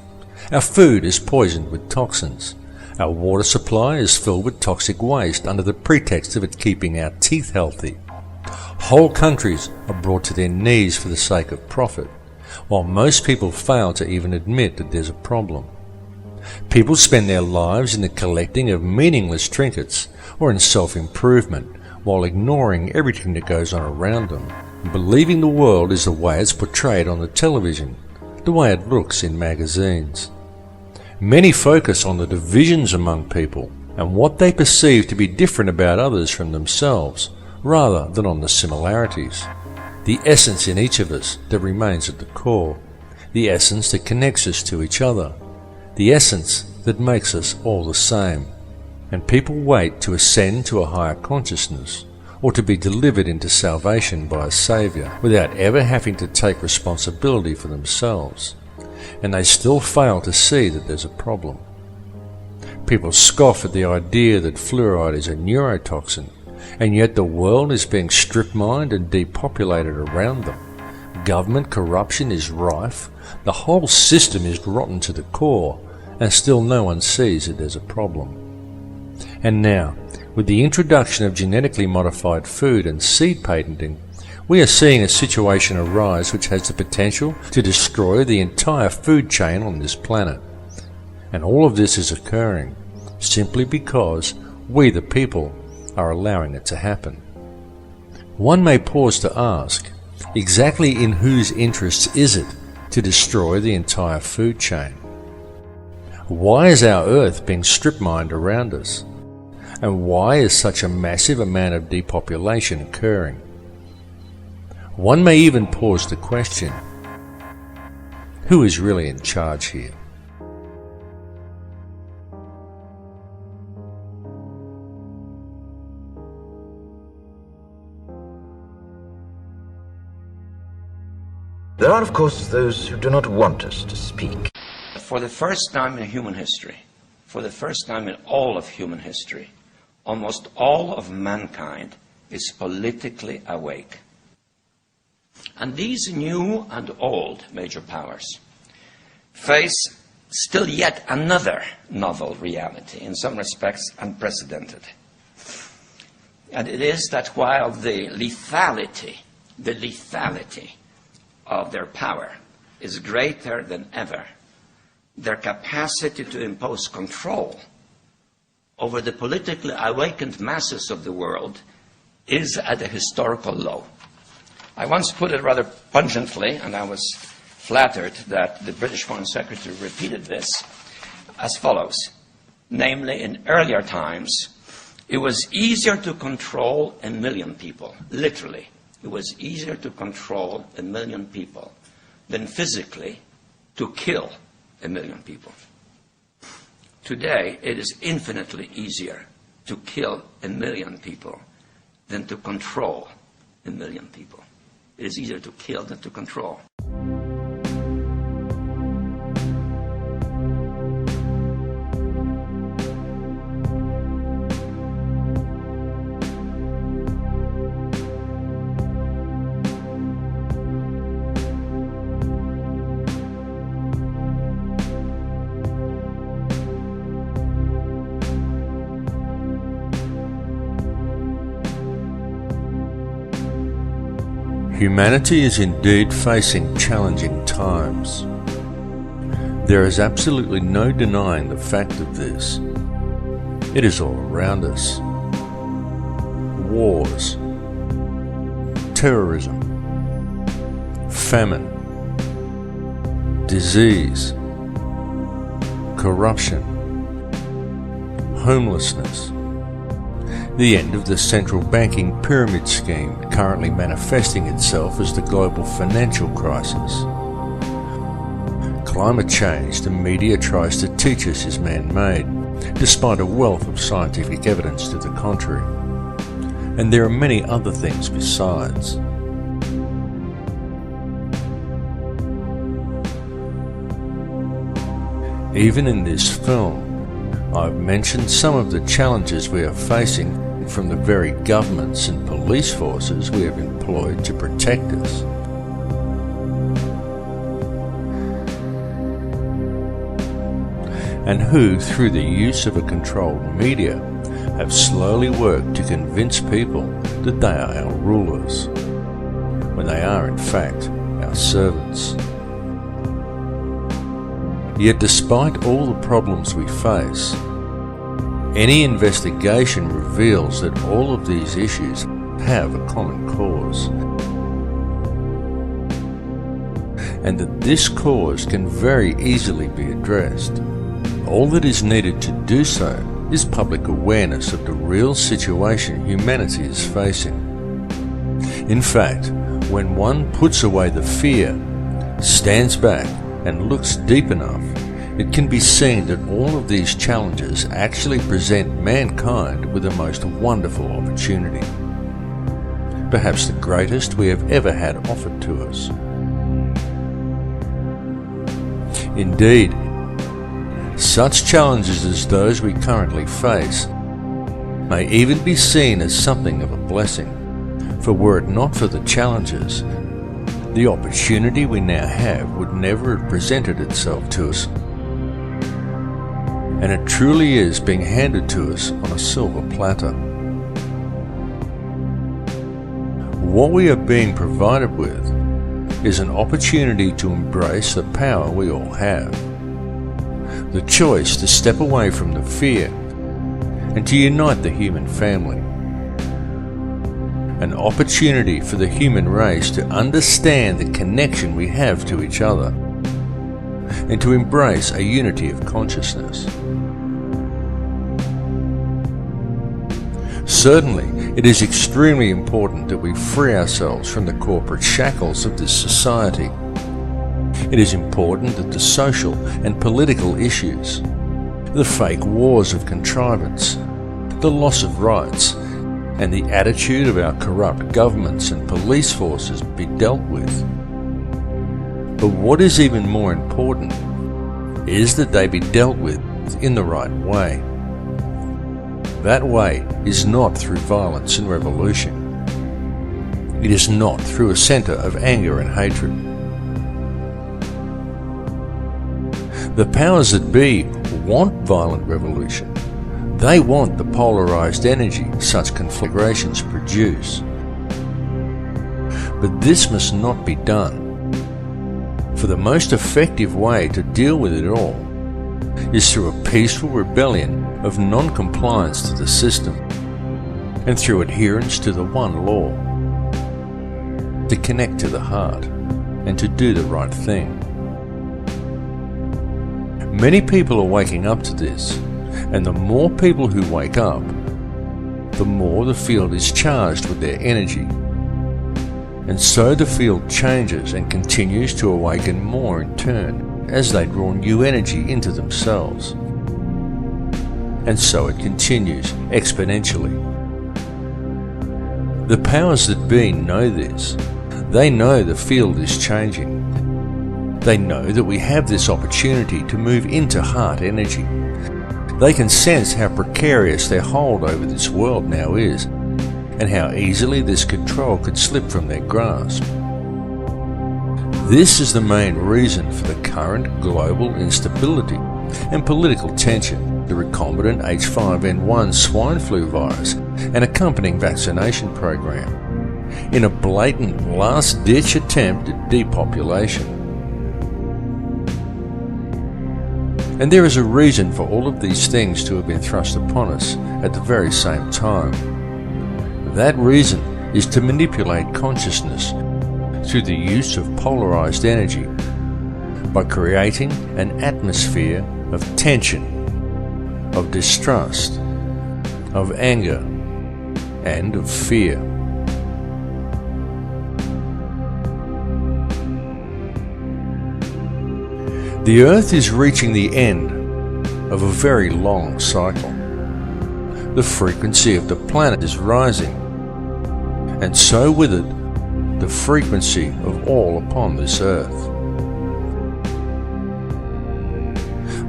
Our food is poisoned with toxins. Our water supply is filled with toxic waste under the pretext of it keeping our teeth healthy. Whole countries are brought to their knees for the sake of profit, while most people fail to even admit that there's a problem. People spend their lives in the collecting of meaningless trinkets or in self-improvement, while ignoring everything that goes on around them, and believing the world is the way it's portrayed on the television, the way it looks in magazines. Many focus on the divisions among people and what they perceive to be different about others from themselves, rather than on the similarities. The essence in each of us that remains at the core, the essence that connects us to each other, the essence that makes us all the same. And people wait to ascend to a higher consciousness, or to be delivered into salvation by a Saviour, without ever having to take responsibility for themselves. And they still fail to see that there's a problem. People scoff at the idea that fluoride is a neurotoxin, and yet the world is being strip-mined and depopulated around them. Government corruption is rife, the whole system is rotten to the core, and still no one sees that there's a problem. And now, with the introduction of genetically modified food and seed patenting, we are seeing a situation arise which has the potential to destroy the entire food chain on this planet. And all of this is occurring simply because we the people are allowing it to happen. One may pause to ask, exactly in whose interests is it to destroy the entire food chain? Why is our earth being strip-mined around us? And why is such a massive amount of depopulation occurring? One may even pause to question, who is really in charge here? There are, of course, those who do not want us to speak. For the first time in human history, for the first time in all of human history, almost all of mankind is politically awake. And these new and old major powers face still yet another novel reality, in some respects unprecedented. And it is that while the lethality of their power is greater than ever, their capacity to impose control over the politically awakened masses of the world is at a historical low. I once put it rather pungently, and I was flattered that the British Foreign Secretary repeated this, as follows. Namely, in earlier times, it was easier to control 1 million people, literally. It was easier to control 1 million people than physically to kill 1 million people. Today, it is infinitely easier to kill 1 million people than to control 1 million people. It is easier to kill than to control. Humanity is indeed facing challenging times. There is absolutely no denying the fact of this. It is all around us. Wars, terrorism, famine, disease, corruption, homelessness, the end of the central banking pyramid scheme currently manifesting itself as the global financial crisis. Climate change the media tries to teach us is man-made, despite a wealth of scientific evidence to the contrary. And there are many other things besides. Even in this film, I've mentioned some of the challenges we are facing from the very governments and police forces we have employed to protect us. And who, through the use of a controlled media, have slowly worked to convince people that they are our rulers, when they are in fact our servants. Yet despite all the problems we face, any investigation reveals that all of these issues have a common cause, and that this cause can very easily be addressed. All that is needed to do so is public awareness of the real situation humanity is facing. In fact, when one puts away the fear, stands back and looks deep enough, it can be seen that all of these challenges actually present mankind with the most wonderful opportunity. Perhaps the greatest we have ever had offered to us. Indeed, such challenges as those we currently face may even be seen as something of a blessing, for were it not for the challenges, the opportunity we now have would never have presented itself to us. And it truly is being handed to us on a silver platter. What we are being provided with is an opportunity to embrace the power we all have. The choice to step away from the fear and to unite the human family. An opportunity for the human race to understand the connection we have to each other and to embrace a unity of consciousness. Certainly, it is extremely important that we free ourselves from the corporate shackles of this society. It is important that the social and political issues, the fake wars of contrivance, the loss of rights, and the attitude of our corrupt governments and police forces be dealt with. But what is even more important is that they be dealt with in the right way. That way is not through violence and revolution. It is not through a centre of anger and hatred. The powers that be want violent revolution. They want the polarised energy such conflagrations produce. But this must not be done. For the most effective way to deal with it all is through a peaceful rebellion of non-compliance to the system and through adherence to the one law, to connect to the heart and to do the right thing. Many people are waking up to this, and the more people who wake up, the more the field is charged with their energy. And so the field changes and continues to awaken more in turn as they draw new energy into themselves. And so it continues exponentially. The powers that be know this. They know the field is changing. They know that we have this opportunity to move into heart energy. They can sense how precarious their hold over this world now is, and how easily this control could slip from their grasp. This is the main reason for the current global instability and political tension, the recombinant H5N1 swine flu virus and accompanying vaccination program, in a blatant last-ditch attempt at depopulation. And there is a reason for all of these things to have been thrust upon us at the very same time. That reason is to manipulate consciousness through the use of polarized energy by creating an atmosphere of tension, of distrust, of anger, and of fear. The Earth is reaching the end of a very long cycle. The frequency of the planet is rising, and so with it, the frequency of all upon this earth.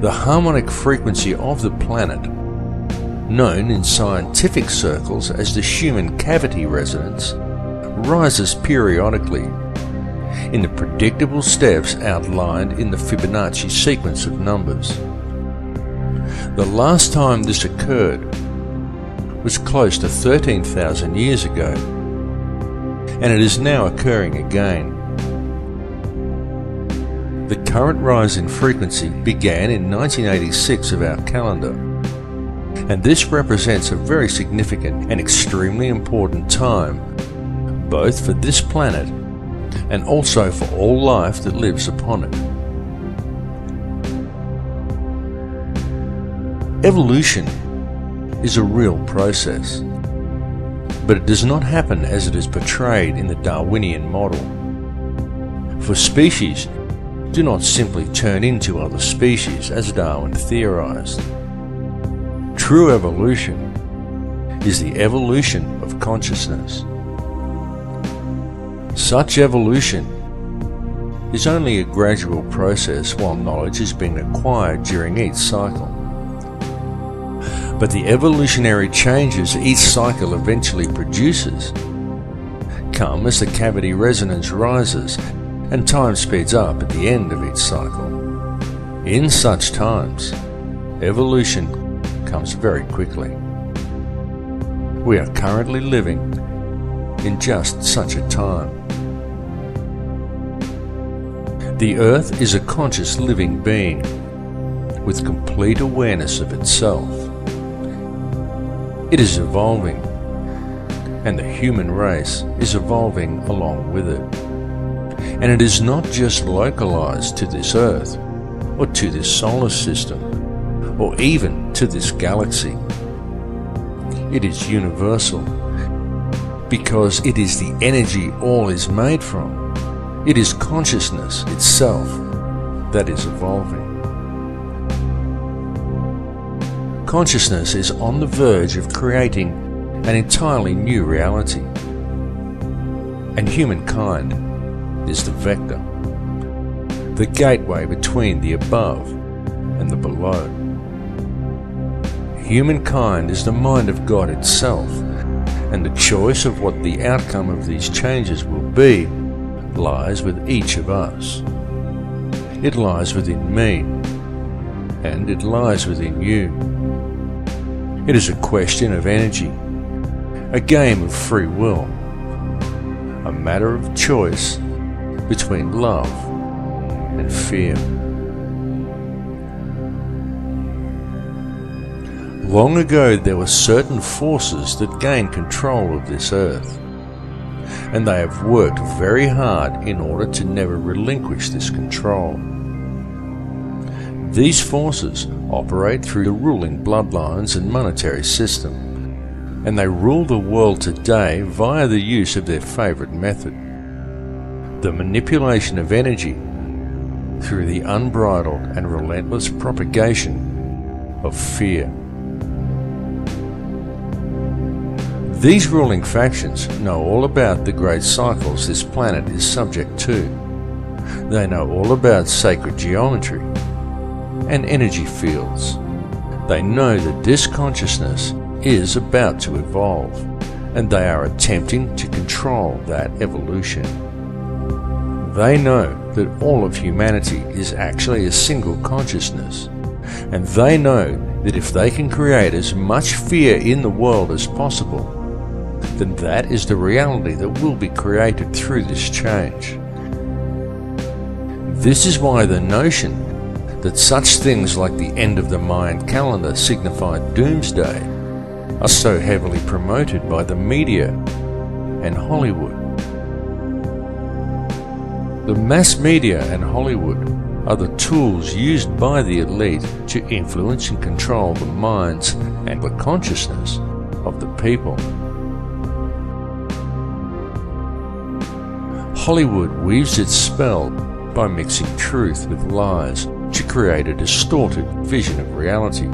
The harmonic frequency of the planet, known in scientific circles as the Schumann cavity resonance, rises periodically in the predictable steps outlined in the Fibonacci sequence of numbers. The last time this occurred was close to 13,000 years ago, and it is now occurring again. The current rise in frequency began in 1986 of our calendar, and this represents a very significant and extremely important time, both for this planet and also for all life that lives upon it. Evolution is a real process, but it does not happen as it is portrayed in the Darwinian model. For species do not simply turn into other species as Darwin theorized. True evolution is the evolution of consciousness. Such evolution is only a gradual process while knowledge is being acquired during each cycle. But the evolutionary changes each cycle eventually produces come as the cavity resonance rises and time speeds up at the end of each cycle. In such times, evolution comes very quickly. We are currently living in just such a time. The Earth is a conscious living being with complete awareness of itself. It is evolving, and the human race is evolving along with it. And it is not just localized to this Earth, or to this solar system, or even to this galaxy. It is universal, because it is the energy all is made from. It is consciousness itself that is evolving. Consciousness is on the verge of creating an entirely new reality, and humankind is the vector. the gateway between the above and the below. Humankind is the mind of God itself, and the choice of what the outcome of these changes will be lies with each of us. It lies within me, and it lies within you. It is a question of energy, a game of free will, a matter of choice between love and fear. Long ago there were certain forces that gained control of this earth, and they have worked very hard in order to never relinquish this control. These forces operate through the ruling bloodlines and monetary system, and they rule the world today via the use of their favorite method, the manipulation of energy through the unbridled and relentless propagation of fear. These ruling factions know all about the great cycles this planet is subject to. They know all about sacred geometry and energy fields. They know that this consciousness is about to evolve, and they are attempting to control that evolution. They know that all of humanity is actually a single consciousness, and they know that if they can create as much fear in the world as possible, then that is the reality that will be created through this change. This is why the notion that such things like the end of the Mayan calendar signify doomsday are so heavily promoted by the media and Hollywood. The mass media and Hollywood are the tools used by the elite to influence and control the minds and the consciousness of the people. Hollywood weaves its spell by mixing truth with lies to create a distorted vision of reality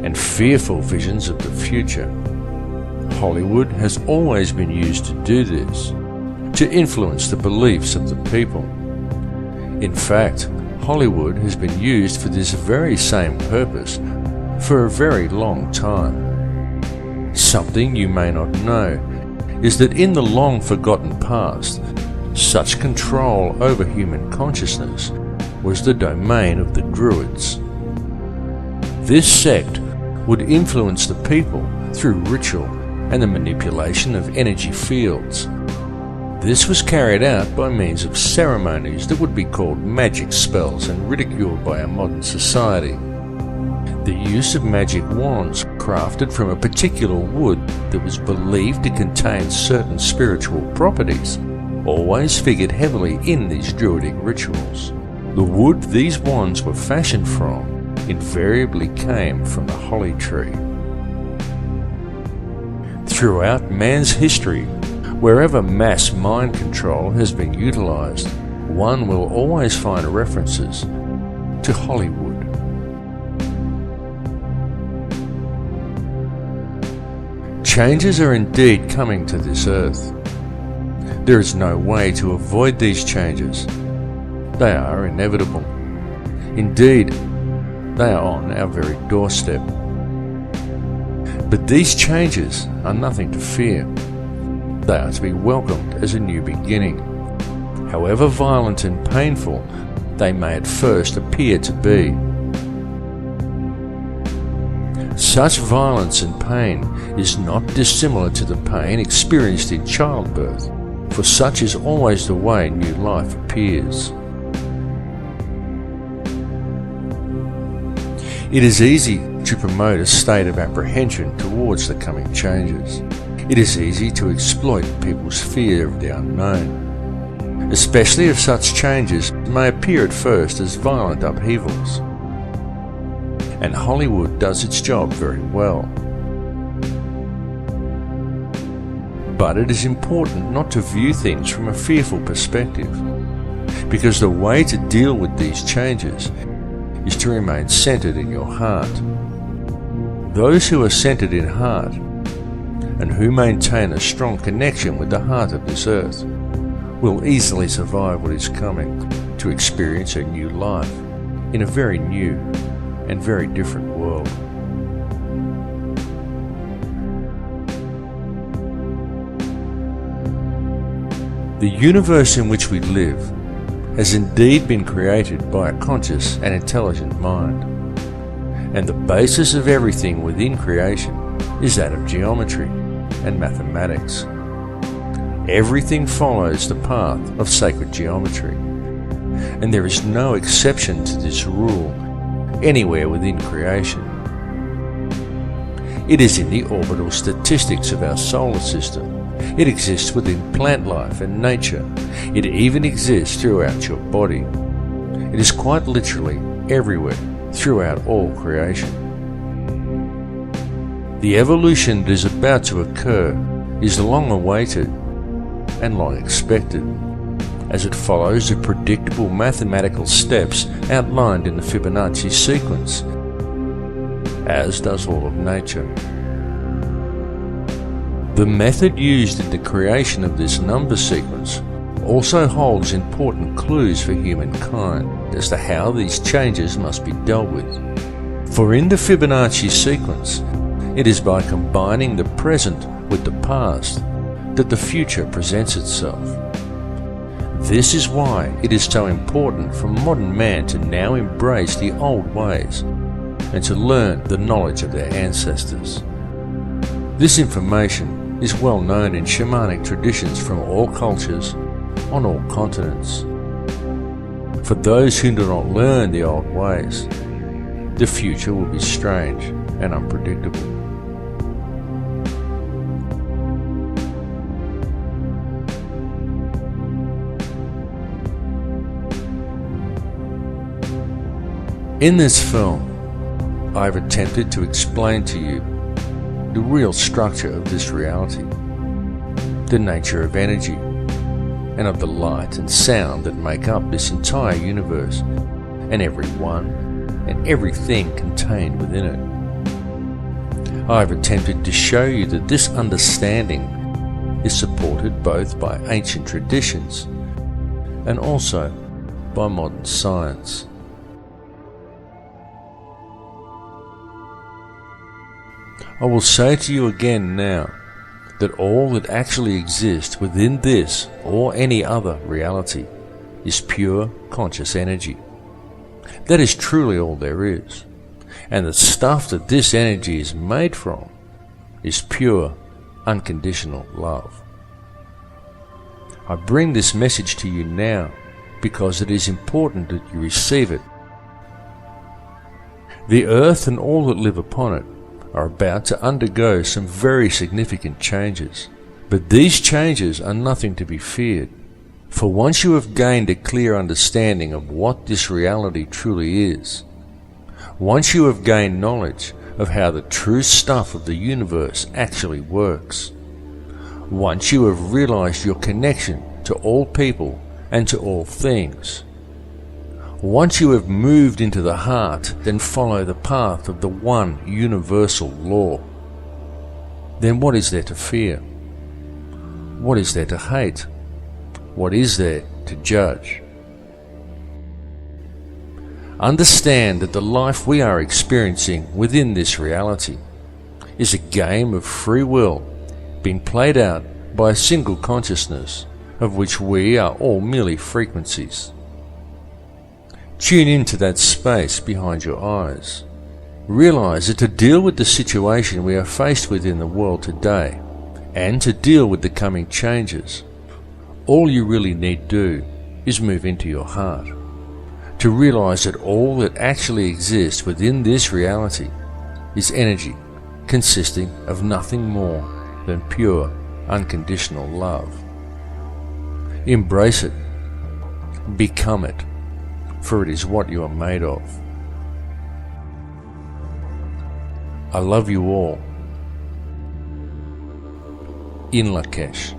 and fearful visions of the future. Hollywood has always been used to do this, to influence the beliefs of the people. In fact, Hollywood has been used for this very same purpose for a very long time. Something you may not know is that in the long forgotten past, such control over human consciousness was the domain of the Druids. This sect would influence the people through ritual and the manipulation of energy fields. This was carried out by means of ceremonies that would be called magic spells and ridiculed by our modern society. The use of magic wands crafted from a particular wood that was believed to contain certain spiritual properties always figured heavily in these druidic rituals. The wood these wands were fashioned from invariably came from the holly tree. Throughout man's history, wherever mass mind control has been utilized, one will always find references to Hollywood. Changes are indeed coming to this earth. There is no way to avoid these changes. They are inevitable. Indeed, they are on our very doorstep. But these changes are nothing to fear. They are to be welcomed as a new beginning. However violent and painful they may at first appear to be. Such violence and pain is not dissimilar to the pain experienced in childbirth, for such is always the way new life appears. It is easy to promote a state of apprehension towards the coming changes. It is easy to exploit people's fear of the unknown, especially if such changes may appear at first as violent upheavals. And Hollywood does its job very well. But it is important not to view things from a fearful perspective, because the way to deal with these changes is to remain centered in your heart. Those who are centered in heart and who maintain a strong connection with the heart of this earth will easily survive what is coming, to experience a new life in a very new and very different world. The universe in which we live has indeed been created by a conscious and intelligent mind, and the basis of everything within creation is that of geometry and mathematics. Everything follows the path of sacred geometry, and there is no exception to this rule anywhere within creation. It is in the orbital statistics of our solar system. It exists within plant life and nature. It even exists throughout your body. It is quite literally everywhere throughout all creation. The evolution that is about to occur is long awaited and long expected, as it follows the predictable mathematical steps outlined in the Fibonacci sequence, as does all of nature. The method used in the creation of this number sequence also holds important clues for humankind as to how these changes must be dealt with. For in the Fibonacci sequence, it is by combining the present with the past that the future presents itself. This is why it is so important for modern man to now embrace the old ways and to learn the knowledge of their ancestors. This information is well known in shamanic traditions from all cultures on all continents. For those who do not learn the old ways, the future will be strange and unpredictable. In this film, I have attempted to explain to you the real structure of this reality, the nature of energy, and of the light and sound that make up this entire universe, and everyone and everything contained within it. I have attempted to show you that this understanding is supported both by ancient traditions and also by modern science. I will say to you again now that all that actually exists within this or any other reality is pure conscious energy. That is truly all there is, and the stuff that this energy is made from is pure unconditional love. I bring this message to you now because it is important that you receive it. The earth and all that live upon it are about to undergo some very significant changes. But these changes are nothing to be feared, for once you have gained a clear understanding of what this reality truly is, once you have gained knowledge of how the true stuff of the universe actually works, once you have realized your connection to all people and to all things, once you have moved into the heart, then follow the path of the one universal law. Then what is there to fear? What is there to hate? What is there to judge? Understand that the life we are experiencing within this reality is a game of free will being played out by a single consciousness of which we are all merely frequencies. Tune into that space behind your eyes. Realize that to deal with the situation we are faced with in the world today, and to deal with the coming changes, all you really need do is move into your heart. To realize that all that actually exists within this reality is energy consisting of nothing more than pure, unconditional love. Embrace it. Become it. For it is what you are made of. I love you all. In Lakesh.